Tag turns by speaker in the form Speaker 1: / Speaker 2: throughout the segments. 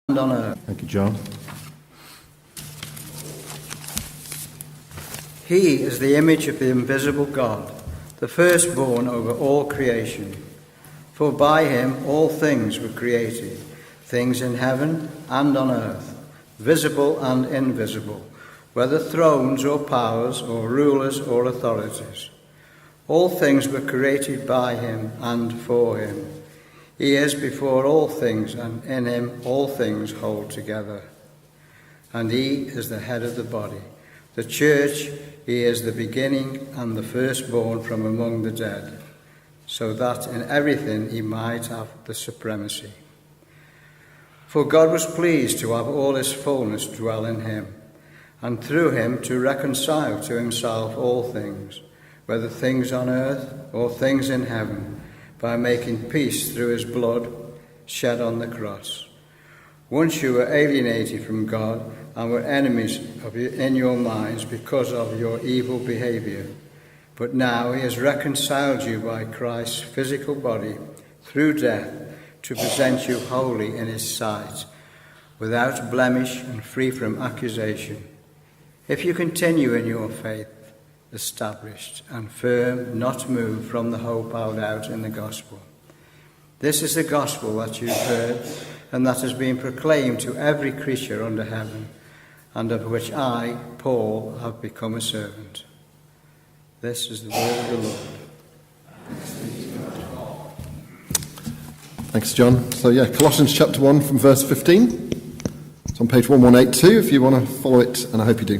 Speaker 1: on earth.
Speaker 2: Thank you, John.
Speaker 1: He is the image of the invisible God, the firstborn over all creation. For by him all things were created, things in heaven and on earth, visible and invisible, whether thrones or powers or rulers or authorities. All things were created by him and for him. He is before all things, and in him all things hold together. And he is the head of the body. The church, he is the beginning and the firstborn from among the dead, so that in everything he might have the supremacy. For God was pleased to have all his fullness dwell in him, and through him to reconcile to himself all things, whether things on earth or things in heaven, by making peace through his blood shed on the cross. Once you were alienated from God and were enemies in your minds because of your evil behavior. But now he has reconciled you by Christ's physical body through death to present you holy in his sight, without blemish and free from accusation. If you continue in your faith, established and firm, not moved from the hope held out in the gospel. This is the gospel that you've heard and that has been proclaimed to every creature under heaven, and of which I, Paul, have become a servant. This is the word of the Lord.
Speaker 2: Thanks, John. So Colossians chapter 1 from verse 15. It's on page 1182 if you want to follow it, and I hope you do.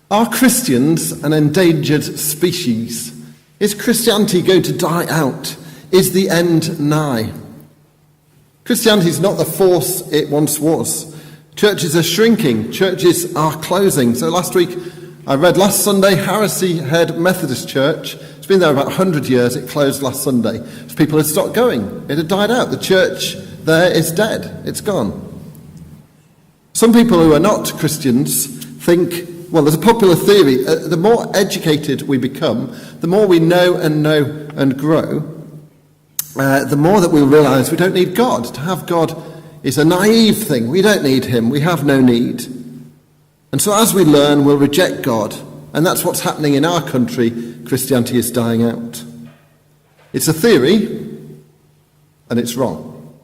Speaker 2: Are Christians an endangered species? Is Christianity going to die out? Is the end nigh? Christianity is not the force it once was. Churches are shrinking. Churches are closing. So last Sunday, Heresy Head Methodist Church. It's been there about 100 years. It closed last Sunday. So people had stopped going. It had died out. The church there is dead. It's gone. Some people who are not Christians think, well, there's a popular theory, the more educated we become, the more we know and grow, the more that we'll realise we don't need God. To have God is a naive thing. We don't need him. We have no need. And so as we learn, we'll reject God. And that's what's happening in our country. Christianity is dying out. It's a theory, and it's wrong.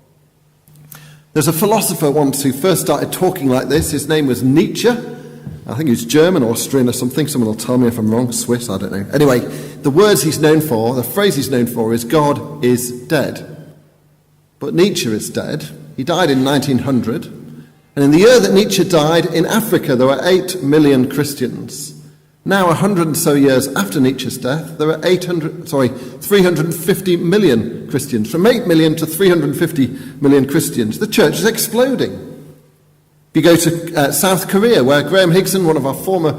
Speaker 2: There's a philosopher once who first started talking like this. His name was Nietzsche. I think he's German or Austrian or something. Someone will tell me if I'm wrong. Swiss, I don't know. Anyway, the phrase he's known for is God is dead. But Nietzsche is dead. He died in 1900. And in the year that Nietzsche died, in Africa there were 8 million Christians. Now, 100 and so years after Nietzsche's death, there are 350 million Christians. From 8 million to 350 million Christians. The church is exploding. You go to South Korea, where Graham Higson, one of our former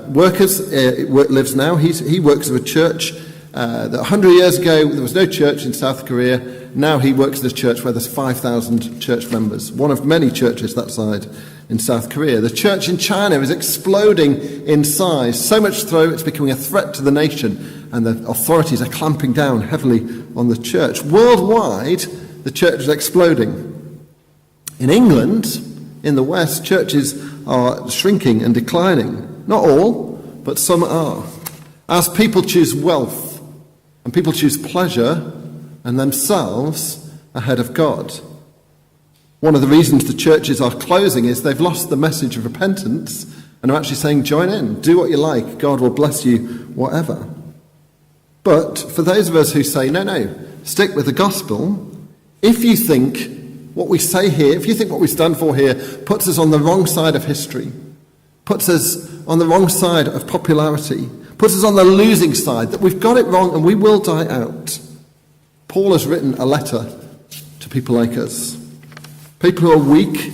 Speaker 2: workers, lives now. He works at a church that 100 years ago there was no church in South Korea. Now he works at a church where there's 5,000 church members, one of many churches that side in South Korea. The church in China is exploding in size, so much so it's becoming a threat to the nation, and the authorities are clamping down heavily on the church. Worldwide, the church is exploding. In England, in the West, churches are shrinking and declining. Not all, but some are. As people choose wealth, and people choose pleasure and themselves ahead of God. One of the reasons the churches are closing is they've lost the message of repentance and are actually saying, join in, do what you like, God will bless you, whatever. But for those of us who say, no, stick with the gospel, if you think what we say here, if you think what we stand for here puts us on the wrong side of history, puts us on the wrong side of popularity, puts us on the losing side, that we've got it wrong and we will die out, Paul has written a letter to people like us. People who are weak,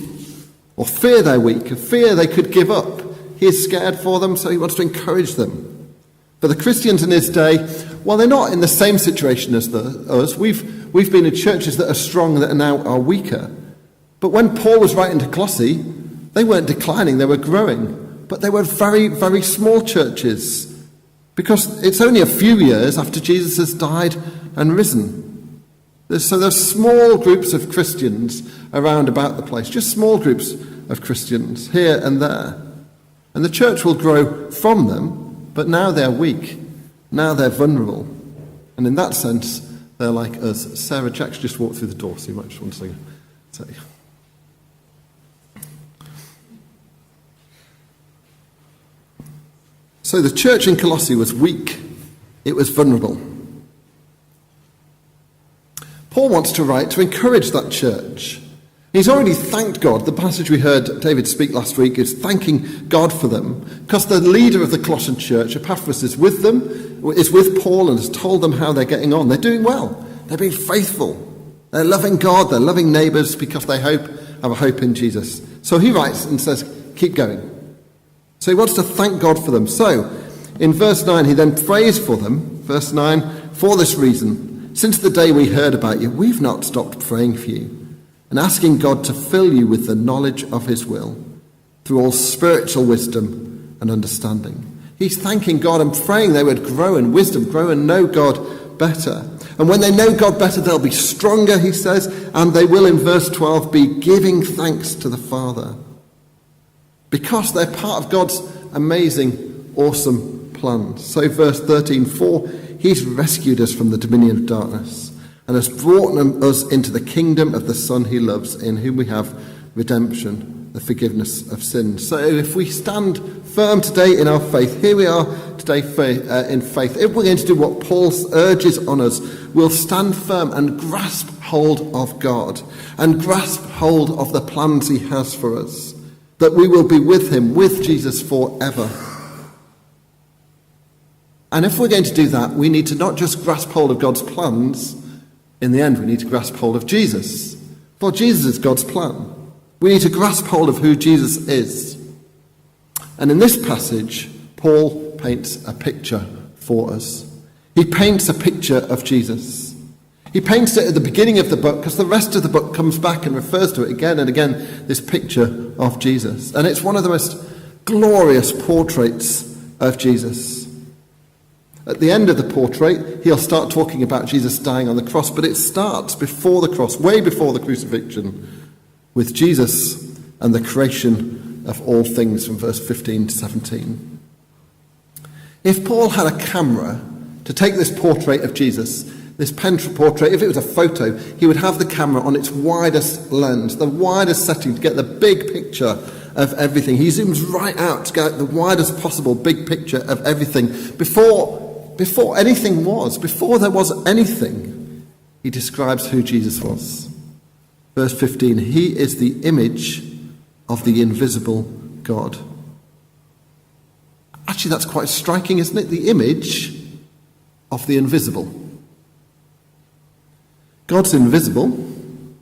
Speaker 2: or fear they're weak, and fear they could give up. He is scared for them, so he wants to encourage them. But the Christians in his day, well, they're not in the same situation as us. We've been in churches that are strong that now are weaker. But when Paul was writing to Colossae, they weren't declining, they were growing. But they were very, very small churches. because it's only a few years after Jesus has died and risen. So there's small groups of Christians around about the place, just small groups of Christians here and there. And the church will grow from them, but now they're weak. Now they're vulnerable. And in that sense, they're like us. Sarah Jack's just walked through the door, so you might just want to say. So the church in Colossae was weak. It was vulnerable. Paul wants to write to encourage that church. He's already thanked God. The passage we heard David speak last week is thanking God for them, because the leader of the Colossian church, Epaphras, is with them, is with Paul, and has told them how they're getting on. They're doing well. They're being faithful. They're loving God. They're loving neighbours because they have a hope in Jesus. So he writes and says, keep going. So he wants to thank God for them. So in verse 9, he then prays for them. Verse 9, for this reason, since the day we heard about you, we've not stopped praying for you and asking God to fill you with the knowledge of his will through all spiritual wisdom and understanding. He's thanking God and praying they would grow in wisdom, grow and know God better. And when they know God better, they'll be stronger, he says, and they will, in verse 12, be giving thanks to the Father, because they're part of God's amazing, awesome plans. So verse 13, for he's rescued us from the dominion of darkness and has brought us into the kingdom of the Son he loves, in whom we have redemption, the forgiveness of sins. So if we stand firm today in our faith, here we are today in faith. If we're going to do what Paul urges on us, we'll stand firm and grasp hold of God and grasp hold of the plans he has for us, that we will be with him, with Jesus forever. And if we're going to do that, we need to not just grasp hold of God's plans. In the end, we need to grasp hold of Jesus. For Jesus is God's plan. We need to grasp hold of who Jesus is. And in this passage, Paul paints a picture for us. He paints a picture of Jesus. He paints it at the beginning of the book, because the rest of the book comes back and refers to it again and again, this picture of Jesus. And it's one of the most glorious portraits of Jesus. At the end of the portrait, he'll start talking about Jesus dying on the cross, but it starts before the cross, way before the crucifixion, with Jesus and the creation of all things, from verse 15 to 17. If Paul had a camera to take this portrait of Jesus, this portrait, if it was a photo, he would have the camera on its widest lens, the widest setting, to get the big picture of everything. He zooms right out to get the widest possible big picture of everything. Before anything was, before there was anything, he describes who Jesus was. Verse 15, he is the image of the invisible God. Actually, that's quite striking, isn't it? The image of the invisible. God's invisible.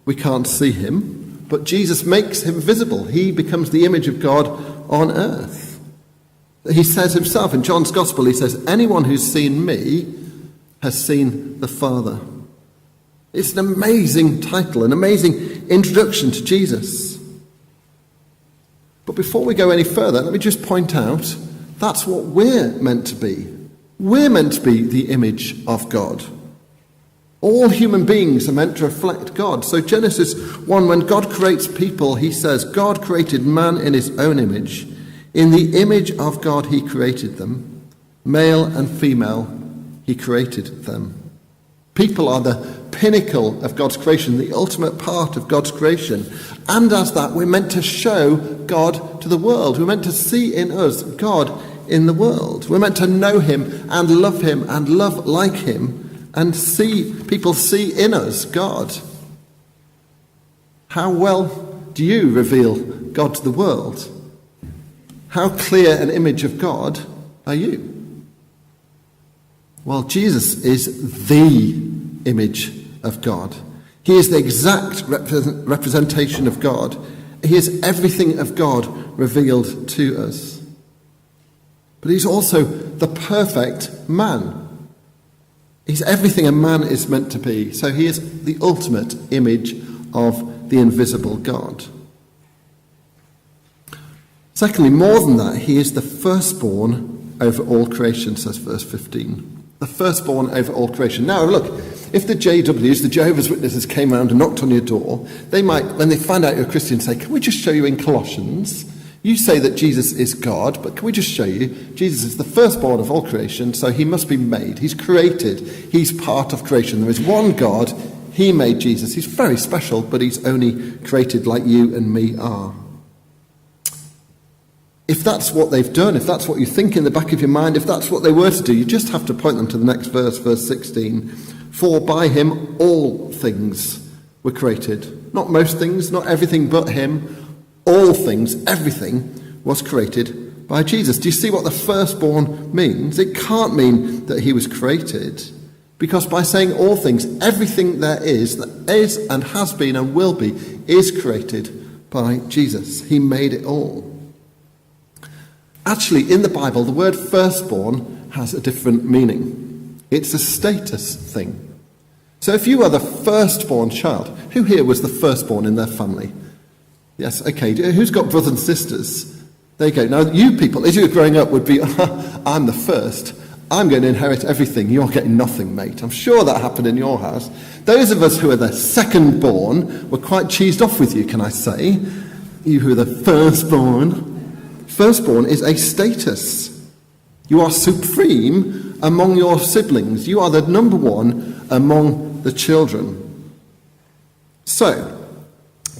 Speaker 2: We can't see him, but Jesus makes him visible. He becomes the image of God on earth. He says himself in John's Gospel, he says, anyone who's seen me has seen the Father. It's an amazing title, an amazing introduction to Jesus. But before we go any further, let me just point out, that's what we're meant to be. We're meant to be the image of God. All human beings are meant to reflect God. So Genesis 1, when God creates people, he says, God created man in his own image. In the image of God he created them. Male and female he created them. People are the pinnacle of God's creation, the ultimate part of God's creation. And as that, we're meant to show God to the world. We're meant to see in us God in the world. We're meant to know him and love like him, and people see in us God. How well do you reveal God to the world? How clear an image of God are you? Well, Jesus is the image of God. He is the exact representation of God. He is everything of God revealed to us. But he's also the perfect man. He's everything a man is meant to be. So he is the ultimate image of the invisible God. Secondly, more than that, he is the firstborn over all creation, says verse 15. The firstborn over all creation. Now, look, if the JWs, the Jehovah's Witnesses, came around and knocked on your door, they might, when they find out you're a Christian, say, can we just show you in Colossians? You say that Jesus is God, but can we just show you? Jesus is the firstborn of all creation, so he must be made. He's created. He's part of creation. There is one God. He made Jesus. He's very special, but he's only created like you and me are. If that's what they've done, if that's what you think in the back of your mind, if that's what they were to do, you just have to point them to the next verse, verse 16. For by him all things were created. Not most things, not everything but him. All things, everything was created by Jesus. Do you see what the firstborn means? It can't mean that he was created, because by saying all things, everything there is that is and has been and will be is created by Jesus. He made it all. Actually, in the Bible, the word firstborn has a different meaning. It's a status thing. So if you are the firstborn child, who here was the firstborn in their family? Yes, okay. Who's got brothers and sisters? There you go. Now, you people, as you were growing up, would be, I'm the first. I'm going to inherit everything. You're getting nothing, mate. I'm sure that happened in your house. Those of us who are the second-born were quite cheesed off with you, can I say? You who are the firstborn. Firstborn is a status. You are supreme among your siblings. You are the number one among the children. So,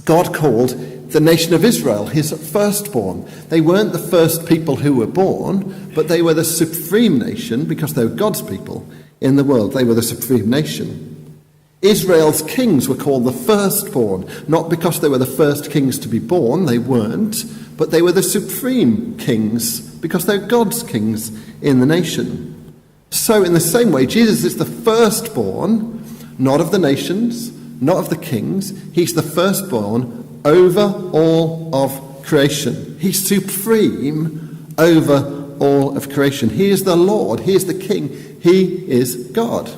Speaker 2: God called the nation of Israel his firstborn. They weren't the first people who were born, but they were the supreme nation because they were God's people in the world. They were the supreme nation. Israel's kings were called the firstborn, not because they were the first kings to be born, they weren't, but they were the supreme kings because they're God's kings in the nation. So in the same way, Jesus is the firstborn, not of the nations, not of the kings. He's the firstborn over all of creation. He's supreme over all of creation. He is the Lord. He is the King. He is God.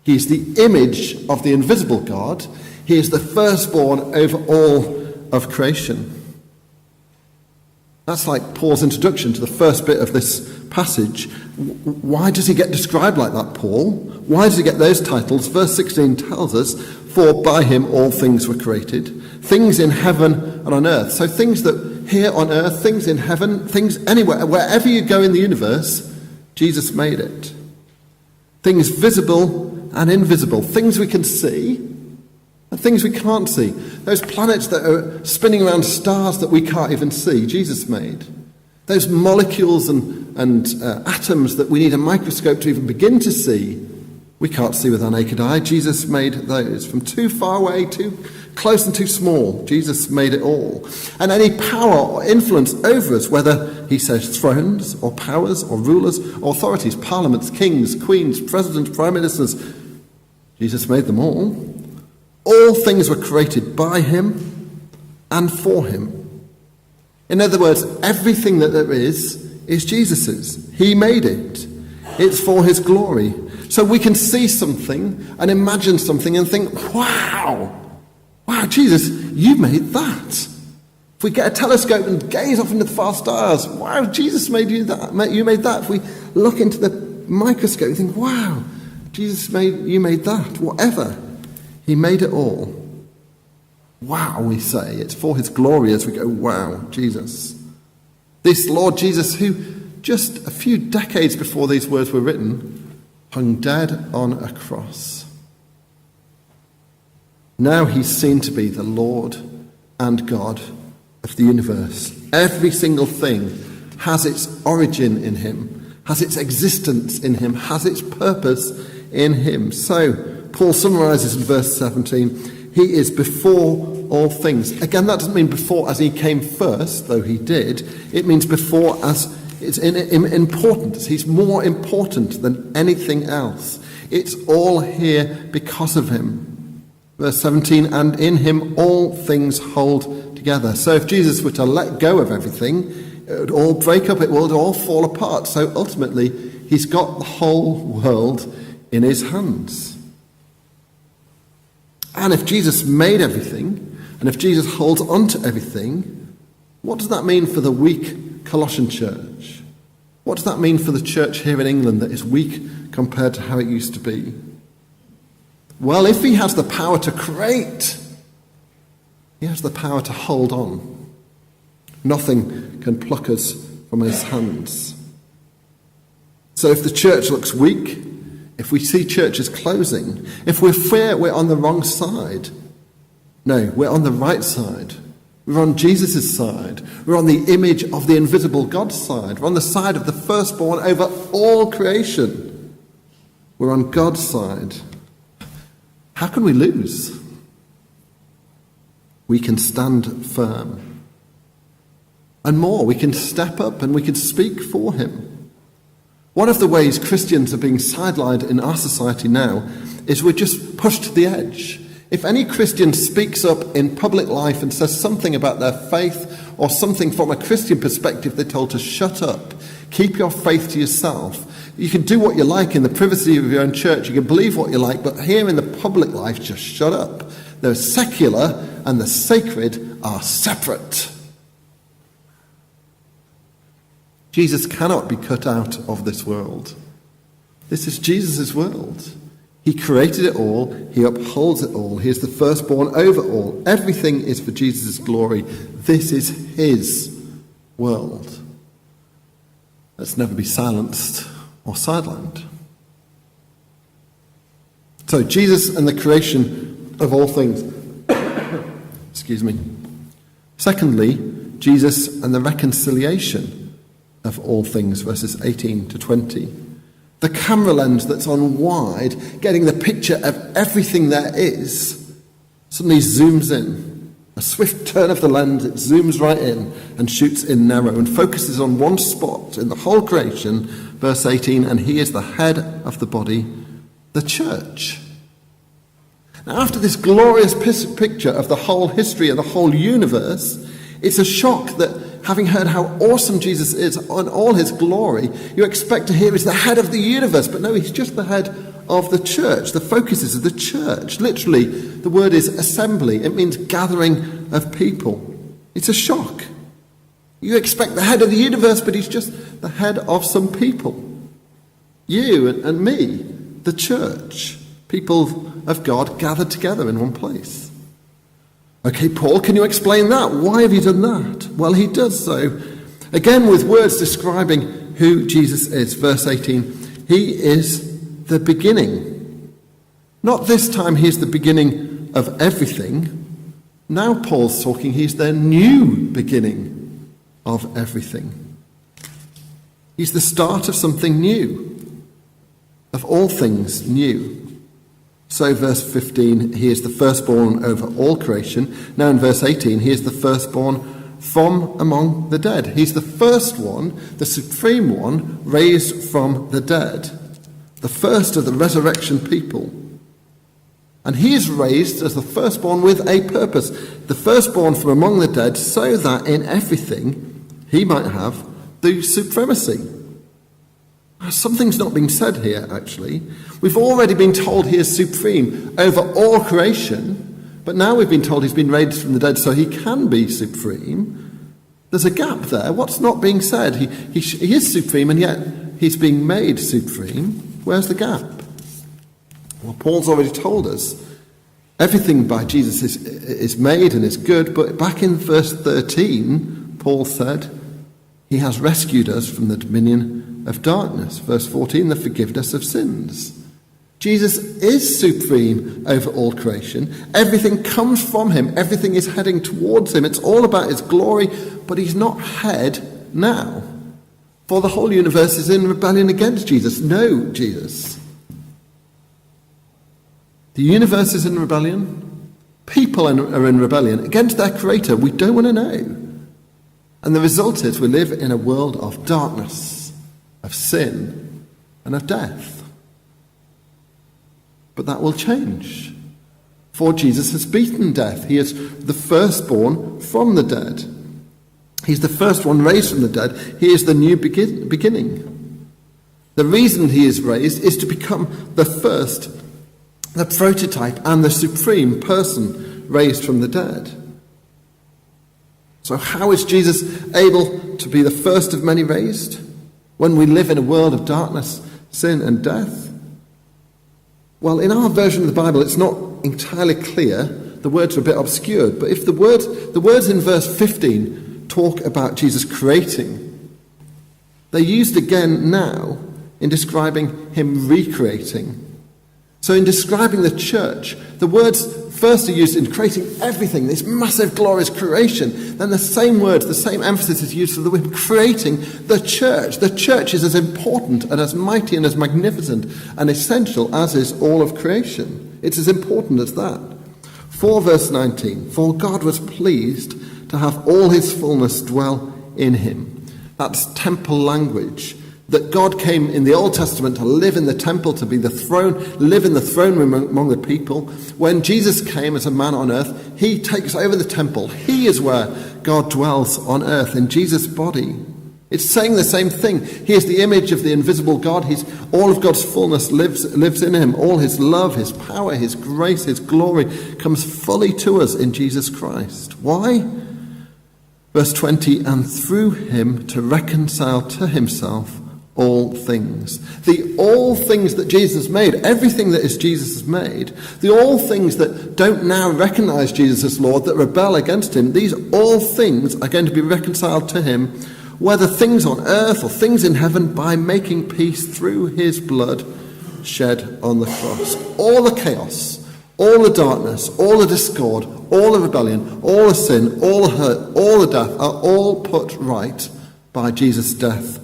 Speaker 2: He is the image of the invisible God. He is the firstborn over all of creation. That's like Paul's introduction to the first bit of this passage. Why does he get described like that, Paul? Why does he get those titles? Verse 16 tells us, for by him all things were created, things in heaven and on earth. So things that here on earth, things in heaven, things anywhere, wherever you go in the universe, Jesus made it. Things visible and invisible, things we can see and things we can't see. Those planets that are spinning around stars that we can't even see, Jesus made. Those molecules and atoms that we need a microscope to even begin to see, we can't see with our naked eye. Jesus made those. From too far away, too close and too small, Jesus made it all. And any power or influence over us, whether he says thrones or powers or rulers or authorities, parliaments, kings, queens, presidents, prime ministers, Jesus made them all. All things were created by him and for him. In other words, everything that there is Jesus's. He made it. It's for his glory. So we can see something and imagine something and think, wow, Jesus, you made that. If we get a telescope and gaze off into the far stars, wow, Jesus made you that. You made that. If we look into the microscope and think, wow, you made that. Whatever. He made it all. Wow, we say. It's for his glory as we go, wow, Jesus. This Lord Jesus, who just a few decades before these words were written, hung dead on a cross. Now he's seen to be the Lord and God of the universe. Every single thing has its origin in him, has its existence in him, has its purpose in him. So, Paul summarizes in verse 17, he is before all things. Again, that doesn't mean before as he came first, though he did. It means before as it's in importance. He's more important than anything else. It's all here because of him. Verse 17, and in him all things hold together. So if Jesus were to let go of everything, it would all break up, it would all fall apart. So ultimately, he's got the whole world in his hands. And if Jesus made everything, and if Jesus holds on to everything, what does that mean for the weak Colossian church? What does that mean for the church here in England that is weak compared to how it used to be? Well, if he has the power to create, he has the power to hold on. Nothing can pluck us from his hands. So if the church looks weak, if we see churches closing, if we fear we're on the wrong side, no, we're on the right side. We're on Jesus' side. We're on the image of the invisible God side. We're on the side of the firstborn over all creation. We're on God's side. How can we lose? We can stand firm. And more, we can step up and we can speak for him. One of the ways Christians are being sidelined in our society now is we're just pushed to the edge. If any Christian speaks up in public life and says something about their faith or something from a Christian perspective, they're told to shut up. Keep your faith to yourself. You can do what you like in the privacy of your own church. You can believe what you like, but here in the public life, just shut up. The secular and the sacred are separate. Jesus cannot be cut out of this world. This is Jesus' world. He created it all. He upholds it all. He is the firstborn over all. Everything is for Jesus' glory. This is his world. Let's never be silenced or sidelined. So Jesus and the creation of all things. Excuse me. Secondly, Jesus and the reconciliation of all things, verses 18 to 20. The camera lens that's on wide, getting the picture of everything there is, suddenly zooms in. A swift turn of the lens, it zooms right in and shoots in narrow and focuses on one spot in the whole creation, verse 18, and he is the head of the body, the church. Now, after this glorious picture of the whole history of the whole universe, it's a shock that, having heard how awesome Jesus is on all his glory, you expect to hear he's the head of the universe. But no, he's just the head of the church. The focus is the church. Literally, the word is assembly. It means gathering of people. It's a shock. You expect the head of the universe, but he's just the head of some people. You and me, the church, people of God gathered together in one place. Okay, Paul, can you explain that? Why have you done that? Well, he does so, again with words describing who Jesus is. Verse 18, he is the beginning. Not this time he is the beginning of everything. Now Paul's talking, he's the new beginning of everything. He's the start of something new, of all things new. So verse 15, he is the firstborn over all creation. Now in verse 18, he is the firstborn from among the dead. He's the first one, the supreme one, raised from the dead. The first of the resurrection people. And he is raised as the firstborn with a purpose. The firstborn from among the dead, so that in everything he might have the supremacy. Something's not being said here, actually. We've already been told he is supreme over all creation, but now we've been told he's been raised from the dead so he can be supreme. There's a gap there. What's not being said? He is supreme, and yet he's being made supreme. Where's the gap? Well, Paul's already told us everything by Jesus is made and is good, but back in verse 13, Paul said, he has rescued us from the dominion of darkness. Verse 14, the forgiveness of sins. Jesus is supreme over all creation. Everything comes from him. Everything is heading towards him. It's all about his glory, but he's not head now. For the whole universe is in rebellion against Jesus. No, Jesus. The universe is in rebellion. People are in rebellion against their creator. We don't want to know. And the result is we live in a world of darkness, of sin, and of death. But that will change. For Jesus has beaten death. He is the firstborn from the dead. He's the first one raised from the dead. He is the new beginning. The reason he is raised is to become the first, the prototype, and the supreme person raised from the dead. So how is Jesus able to be the first of many raised? when we live in a world of darkness, sin and death? Well, in our version of the Bible, it's not entirely clear. The words are a bit obscured. But if the words in verse 15 talk about Jesus creating, they're used again now in describing him recreating. So in describing the church, the words first are used in creating everything, this massive, glorious creation. Then the same words, the same emphasis is used for the word creating the church. The church is as important and as mighty and as magnificent and essential as is all of creation. It's as important as that. For verse 19, for God was pleased to have all his fullness dwell in him. That's temple language. That God came in the Old Testament to live in the temple, to be the throne, live in the throne room among the people. When Jesus came as a man on earth, he takes over the temple. He is where God dwells on earth, in Jesus' body. It's saying the same thing. He is the image of the invisible God. All of God's fullness lives in him. All his love, his power, his grace, his glory comes fully to us in Jesus Christ. Why? Verse 20, and through him to reconcile to himself all things. The all things that Jesus made, everything that is Jesus' made, the all things that don't now recognize Jesus as Lord, that rebel against him, these all things are going to be reconciled to him, whether things on earth or things in heaven, by making peace through his blood shed on the cross. All the chaos, all the darkness, all the discord, all the rebellion, all the sin, all the hurt, all the death are all put right by Jesus' death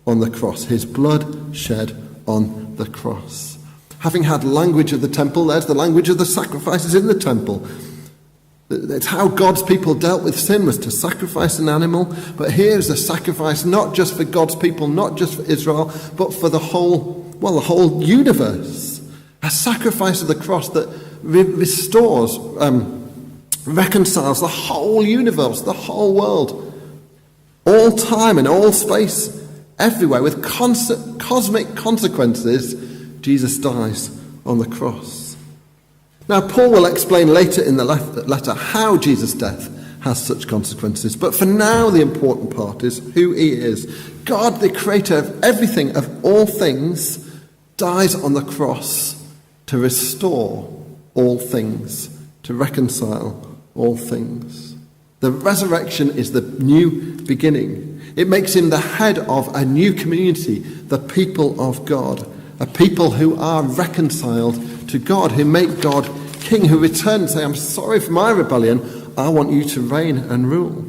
Speaker 2: on the cross, his blood shed on the cross. Having had language of the temple, there's the language of the sacrifices in the temple. It's how God's people dealt with sin, was to sacrifice an animal. But here's a sacrifice not just for God's people, not just for Israel, but for the whole universe. A sacrifice of the cross that restores, reconciles the whole universe, the whole world, all time and all space, everywhere, with cosmic consequences. Jesus dies on the cross. Now, Paul will explain later in the letter how Jesus' death has such consequences. But for now, the important part is who he is. God, the creator of everything, of all things, dies on the cross to restore all things, to reconcile all things. The resurrection is the new beginning. It makes him the head of a new community, the people of God, a people who are reconciled to God, who make God king, who return and say, I'm sorry for my rebellion, I want you to reign and rule.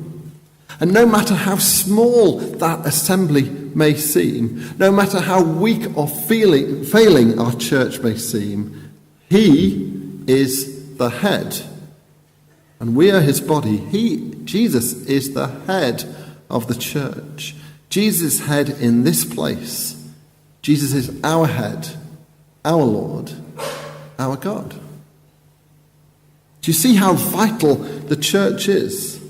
Speaker 2: And no matter how small that assembly may seem, no matter how weak or failing our church may seem, he is the head. And we are his body. Jesus is the head of the church. Jesus' head in this place. Jesus is our head, our Lord, our God. Do you see how vital the church is?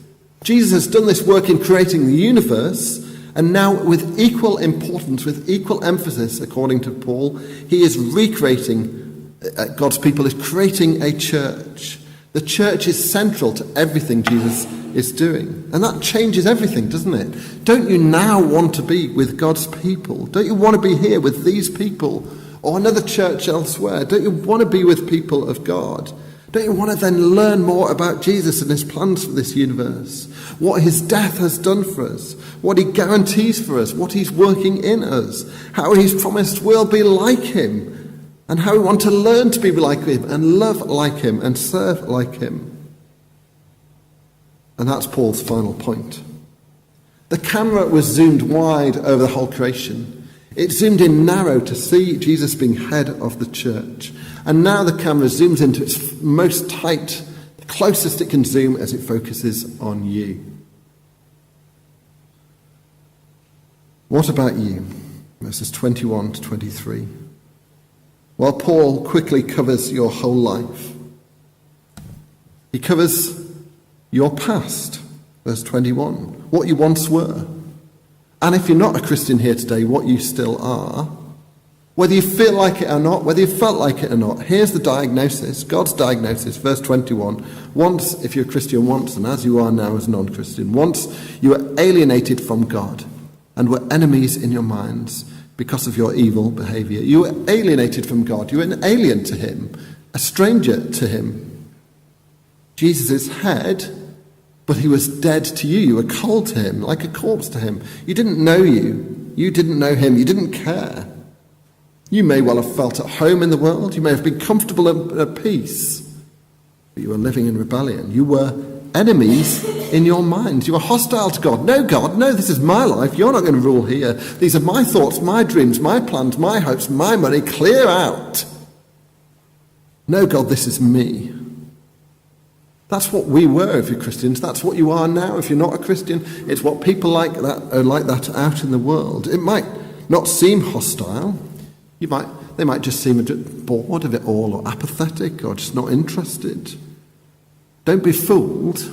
Speaker 2: Jesus has done this work in creating the universe, and now with equal importance, with equal emphasis, according to Paul, he is recreating, God's people is creating a church. The church is central to everything Jesus is doing. And that changes everything, doesn't it? Don't you now want to be with God's people? Don't you want to be here with these people or another church elsewhere? Don't you want to be with people of God? Don't you want to then learn more about Jesus and his plans for this universe? What his death has done for us? What he guarantees for us? What he's working in us? How he's promised we'll be like him? And how we want to learn to be like him and love like him and serve like him. And that's Paul's final point. The camera was zoomed wide over the whole creation. It zoomed in narrow to see Jesus being head of the church. And now the camera zooms into its most tight, the closest it can zoom as it focuses on you. What about you? Verses 21 to 23. Well, Paul quickly covers your whole life. He covers your past, verse 21, what you once were. And if you're not a Christian here today, what you still are. Whether you feel like it or not, whether you felt like it or not, here's the diagnosis, God's diagnosis, verse 21. Once, if you're a Christian once, and as you are now as a non-Christian, once you were alienated from God and were enemies in your minds because of your evil behavior. You were alienated from God. You were an alien to him, a stranger to him. Jesus is head, but he was dead to you. You were cold to him, like a corpse to him. You didn't know you. You didn't know him. You didn't care. You may well have felt at home in the world. You may have been comfortable and at peace. But you were living in rebellion. You were enemies in your minds. You were hostile to God. No, this is my life. You're not going to rule here. These are my thoughts, my dreams, my plans, my hopes, my money. Clear out. No, God, this is me. That's what we were if you're Christians. That's what you are now if you're not a Christian. It's what people like that are like that out in the world. It might not seem hostile. They might just seem a bit bored of it all, or apathetic, or just not interested. Don't be fooled.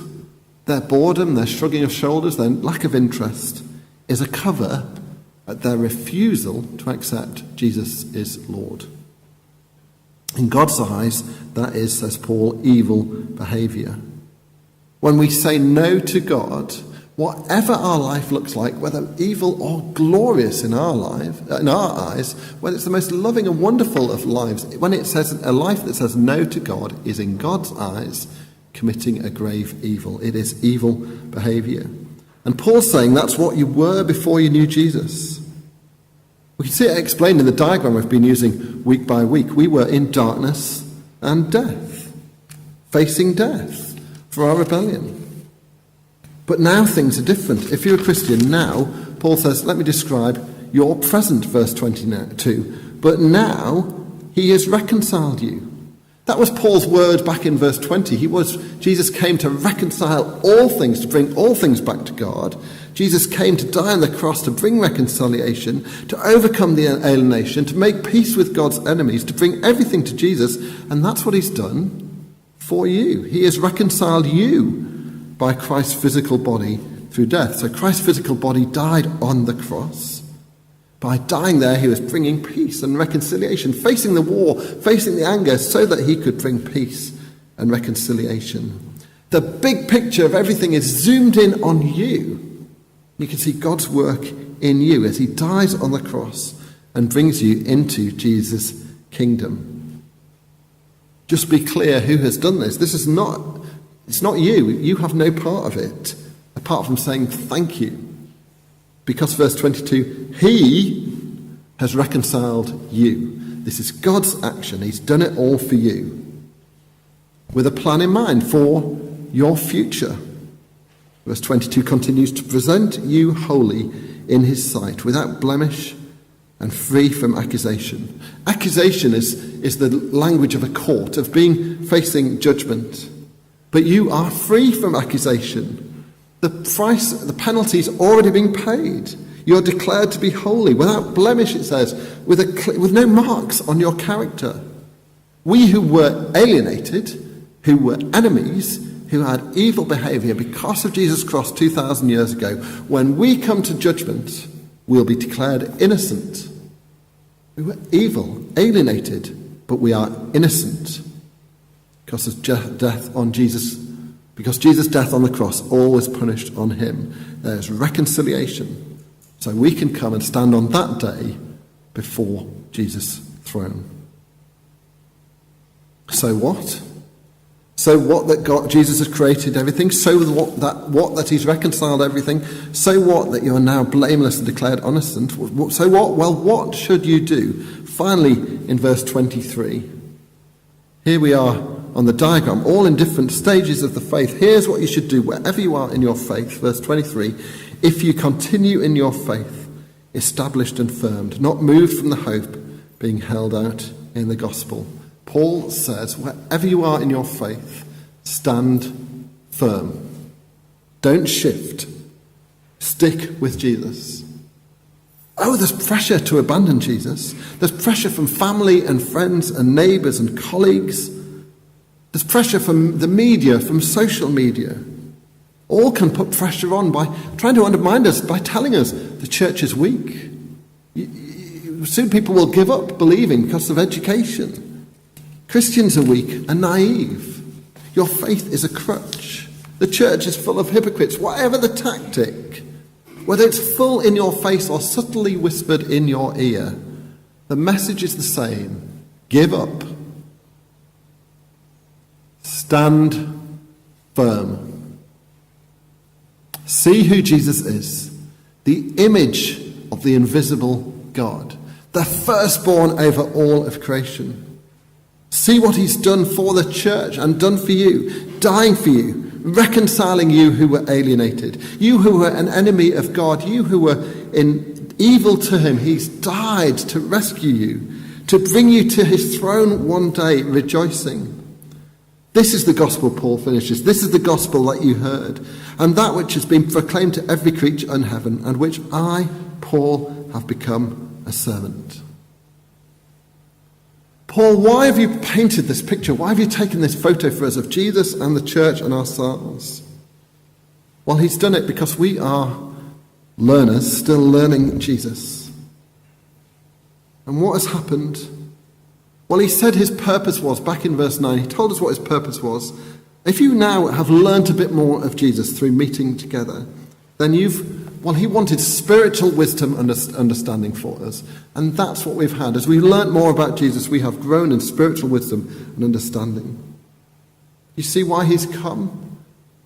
Speaker 2: Their boredom, their shrugging of shoulders, their lack of interest is a cover at their refusal to accept Jesus is Lord. In God's eyes, that is, says Paul, evil behaviour. When we say no to God, whatever our life looks like, whether evil or glorious in our eyes, when it's the most loving and wonderful of lives, when it says a life that says no to God is in God's eyes committing a grave evil. It is evil behaviour. And Paul's saying that's what you were before you knew Jesus. We can see it explained in the diagram we've been using week by week. We were in darkness and death, facing death for our rebellion. But now things are different. If you're a Christian now, Paul says, let me describe your present, verse 22. But now he has reconciled you. That was Paul's word back in verse 20. Jesus came to reconcile all things, to bring all things back to God. Jesus came to die on the cross to bring reconciliation, to overcome the alienation, to make peace with God's enemies, to bring everything to Jesus. And that's what he's done for you. He has reconciled you by Christ's physical body through death. So Christ's physical body died on the cross. By dying there, he was bringing peace and reconciliation, facing the war, facing the anger, so that he could bring peace and reconciliation. The big picture of everything is zoomed in on you. You can see God's work in you as he dies on the cross and brings you into Jesus' kingdom. Just be clear who has done this. It's not you. You have no part of it, apart from saying thank you. Because verse 22, he has reconciled you. This is God's action. He's done it all for you, with a plan in mind for your future. Verse 22 continues to present you holy in his sight, without blemish and free from accusation. Accusation is the language of a court, of facing judgment. But you are free from accusation. The penalty's already been paid. You're declared to be holy, without blemish, it says, with no marks on your character. We who were alienated, who were enemies, who had evil behaviour because of Jesus' cross 2,000 years ago, when we come to judgment, we'll be declared innocent. We were evil, alienated, but we are innocent because of death on Jesus. Because Jesus' death on the cross, all was punished on him. There's reconciliation. So we can come and stand on that day before Jesus' throne. So what? So what that Jesus has created everything? So what that he's reconciled everything? So what that you're now blameless and declared innocent? So what? Well, what should you do? Finally, in verse 23, here we are on the diagram, all in different stages of the faith. Here's what you should do wherever you are in your faith. Verse 23, if you continue in your faith, established and firmed, not moved from the hope being held out in the gospel. Paul says, wherever you are in your faith, stand firm. Don't shift. Stick with Jesus. Oh, there's pressure to abandon Jesus. There's pressure from family and friends and neighbours and colleagues. There's pressure from the media, from social media. All can put pressure on by trying to undermine us, by telling us the church is weak. Soon people will give up believing because of education. Christians are weak and naive. Your faith is a crutch. The church is full of hypocrites. Whatever the tactic, whether it's full in your face or subtly whispered in your ear, the message is the same. Give up. Stand firm. See who Jesus is, the image of the invisible God, the firstborn over all of creation. See what he's done for the church and done for you, dying for you, reconciling you who were alienated, you who were an enemy of God, you who were in evil to him. He's died to rescue you, to bring you to his throne one day rejoicing. This is the gospel, Paul finishes. This is the gospel that you heard, and that which has been proclaimed to every creature in heaven, and which I, Paul, have become a servant. Paul, why have you painted this picture? Why have you taken this photo for us of Jesus and the church and ourselves? Well, he's done it because we are learners still learning Jesus. And what has happened? Well, he said his purpose was, back in verse 9, he told us what his purpose was. If you now have learnt a bit more of Jesus through meeting together, then he wanted spiritual wisdom and understanding for us. And that's what we've had. As we learnt more about Jesus, we have grown in spiritual wisdom and understanding. You see why he's come?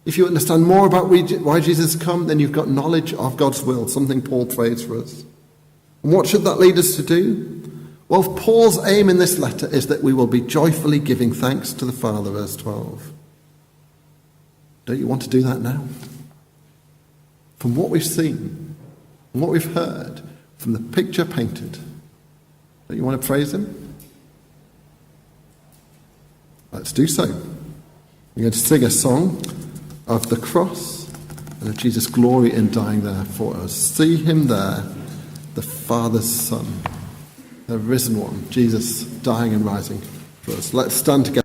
Speaker 2: If you understand more about why Jesus has come, then you've got knowledge of God's will, something Paul prays for us. And what should that lead us to do? Well, Paul's aim in this letter is that we will be joyfully giving thanks to the Father, verse 12. Don't you want to do that now? From what we've seen, from what we've heard, from the picture painted, don't you want to praise him? Let's do so. We're going to sing a song of the cross and of Jesus' glory in dying there for us. See him there, the Father's Son, the risen one, Jesus dying and rising for us. Let's stand together.